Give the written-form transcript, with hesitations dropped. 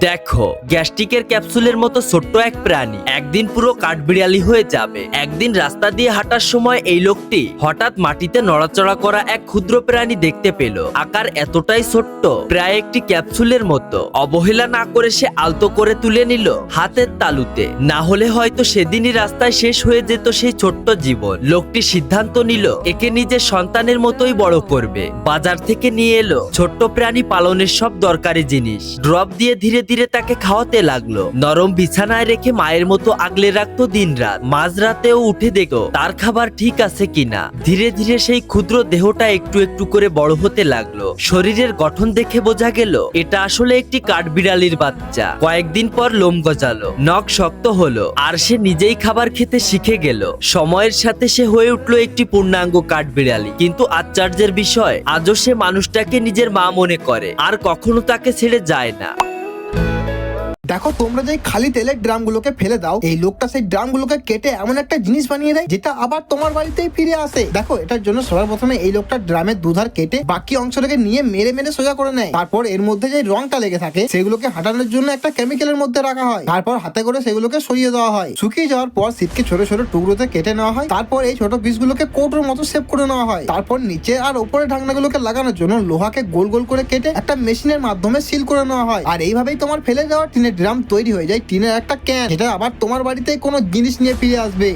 দেখো, গ্যাস্ট্রিকের ক্যাপসুলের মতো ছোট্ট এক প্রাণী একদিন পুরো কাঠবিড়ালি হয়ে যাবে। একদিন রাস্তা দিয়ে হাঁটার সময় এই লোকটি হঠাৎ মাটিতে নড়াচড়া করা এক ক্ষুদ্র প্রাণী দেখতে পেল। আকার এতটাই ছোট্ট, প্রায় একটি ক্যাপসুলের মতো। অবহেলা না করে সে আলতো করে তুলে নিল হাতের তালুতে। না হলে হয়তো সেদিনই রাস্তায় শেষ হয়ে যেত সেই ছোট্ট জীবন। লোকটি সিদ্ধান্ত নিল একে নিজের সন্তানের মতোই বড় করবে। বাজার থেকে নিয়ে এলো ছোট্ট প্রাণী পালনের সব দরকারি জিনিস। ড্রপ দিয়ে ধীরে ধীরে তাকে খাওয়াতে লাগলো। নরম বিছানায় রেখে মায়ের মতো আগলে রাখতো দিনরাত। মাঝরাতেও উঠে দেখো তার খাবার ঠিক আছে কিনা। ধীরে ধীরে সেই ক্ষুদ্র দেহটা একটু একটু করে বড় হতে লাগলো। শরীরের গঠন দেখে বোঝা গেল এটা আসলে একটি কাঠবিড়ালির বাচ্চা। কয়েকদিন পর লোম গজালো, নখ শক্ত হলো, আর সে নিজেই খাবার খেতে শিখে গেল। সময়ের সাথে সে হয়ে উঠলো একটি পূর্ণাঙ্গ কাঠবিড়ালি। কিন্তু আশ্চর্যের বিষয়, আজও সে মানুষটাকে নিজের মা মনে করে আর কখনো তাকে ছেড়ে যায় না। দেখো, তোমরা যে খালি তেলের ড্রামগুলোকে ফেলে দাও, এই লোকটা সেই ড্রামগুলোকে কেটে এমন একটা জিনিস বানিয়ে দেয় যেটা আবার তোমার বাড়িতেই ফিরে আসে। দেখো, এটার জন্য সবার প্রথমে এই লোকটা ড্রামের দুধার কেটে বাকি অংশটাকে নিয়ে মেরে মেরে সোজা করে নেয়। তারপর এর মধ্যে যে রংটা লেগে থাকে সেগুলোকে হাঁটানোর জন্য একটা কেমিক্যালের মধ্যে রাখা হয়। তারপর হাতে করে সেগুলোকে সরিয়ে দেওয়া হয়। শুকিয়ে যাওয়ার পর শীতকে ছোট ছোট টুকরোতে কেটে নেওয়া হয়। তারপর এই ছোট পিসগুলোকে কৌটোর মতো শেপ করে নেওয়া হয়। তারপর নিচে আর উপরে ঢাকনাগুলোকে লাগানোর জন্য লোহাকে গোল গোল করে কেটে একটা মেশিনের মাধ্যমে সিল করে নেওয়া হয়। আর এইভাবেই তোমার ফেলে দেওয়া টিনের ড্রাম তৈরি হয়ে যায় টিনের একটা ক্যান, যেটা আবার তোমার বাড়িতে কোনো জিনিস নিয়ে ফিরে আসবে।